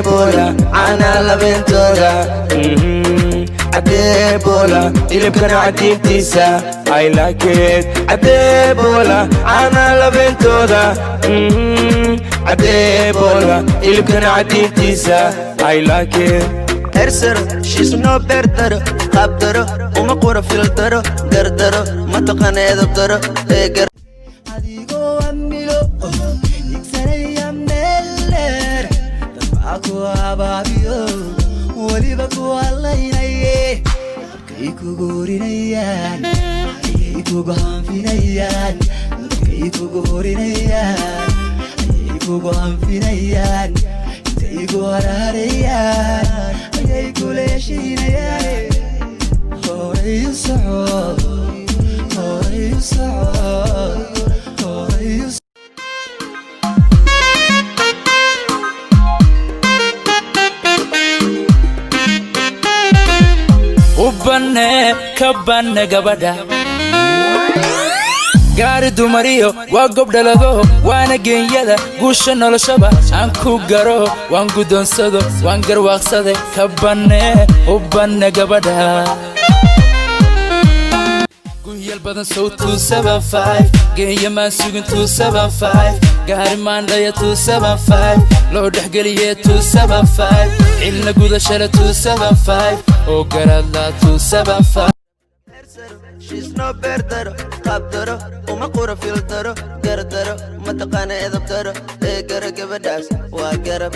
Bola, أنا لبنتودا Adebola, ilibkana adibtisa I like it Adebola, أنا لبنتودا Adebola, ilibkana adibtisa I like it Erser, she's no better Qabdaro, uma qura filtaro Gardaro, mataqana edabdaro Egar Adigo amilo Iksanaya meller Aku ababiyo waliba ku allaynay kay ku goorinayan kay ku go'aanfinayaan kay ku goorinayan kay ku go'aanfinayaan kay ku hararayaan kay ku leeshinayaan horay socod horay socod horay Ubane kabane gabada Gaari dumariyo waa gobdhalado waana geeyada guusha noloshaba aan ku garo waan gudonsado waan garwaaqsade kabane ubane gabada Guyal badan soo 275 geeya ma sugin 275 gaari maandaya 275 loo dhaxgaliye 275 ilna gudashada 275 oo garadla 275 She's no better qabdaro uma qura filtaro gardaro mataqana edabdaro gara gabadhaas waa garab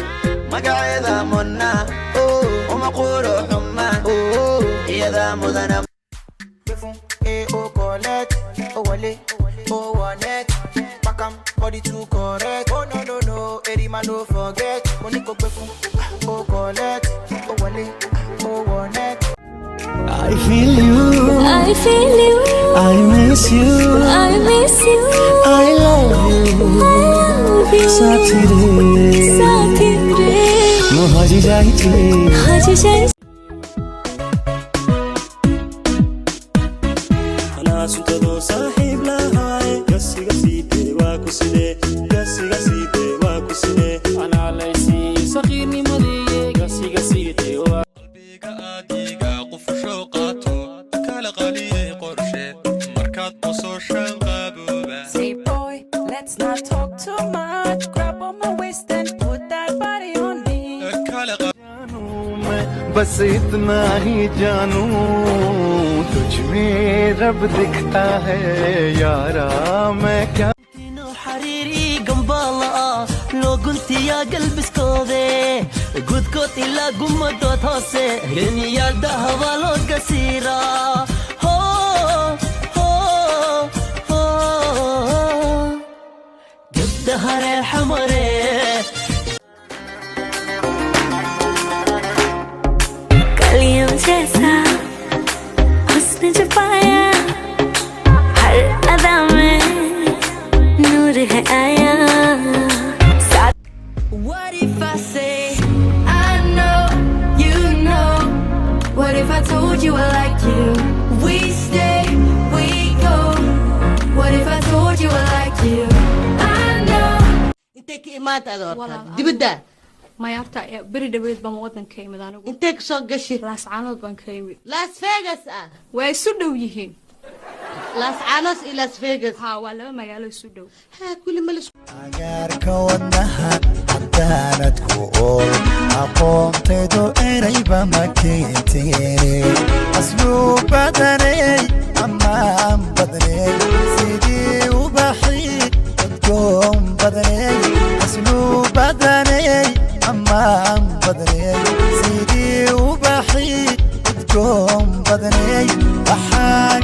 magaceeda monna uma qura xuma iyada mudana oh collect oh wale oh wanet pakam body too correct oh no Erima no forget money go befu oh collect oh wale oh wanet I feel you I feel you I miss you I miss you I love you Satire Mo haji jai Suntado saaxiib lahaay gasiga siide waa ku sidee gasiga siide waa ku sidee ana laysi saqiirnimadii gasiga siide waa qalbiga aadiga qufsho qaato kala qaliye qorshe markaad soo shaqabooba Say boy let's not talk too much grab on my waist and put that body on me kala जानू मैं बस इतना ही जानू तुझ में रब दिखता है यारा मैं क्या حريري قنبالة لو قلت يا قلب اسكوذي قد كوت إلا قمة وتوسي رمي يا الدهب لو قصيرة هو هو قد دهر الحمري كليم جيسا حسن جفايا هر أذى में नूर है आया What if I say I know you know What if I told you I like you We stay we go What if I told you I like you I know انت كيمات ادورتها دبدا ما يرتع بري دبيت بمودن كيمد anigu انت soo gashi laas caanood baan kaymid Las Vegas way soo dhow yihiin Las Anos iyo Las Vegas ha wala magaalo isu dhow ha kulli ma lisku agaarka wadnaha hadaanad ku ool aqoonteedo erayba ma keenteen asluub badanay amaan badanay sidii u baxi dadkoon badanay asluub badanay amaan badanay sidii u baxi dadkoon badanay waxaan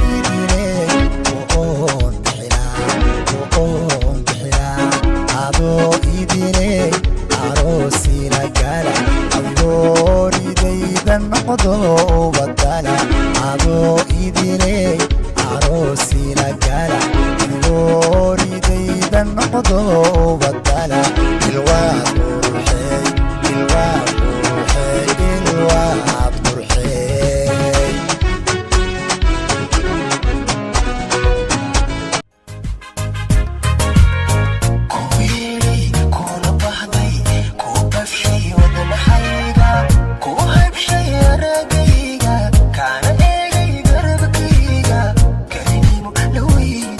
idire aroosina gala adoori daydan noqdo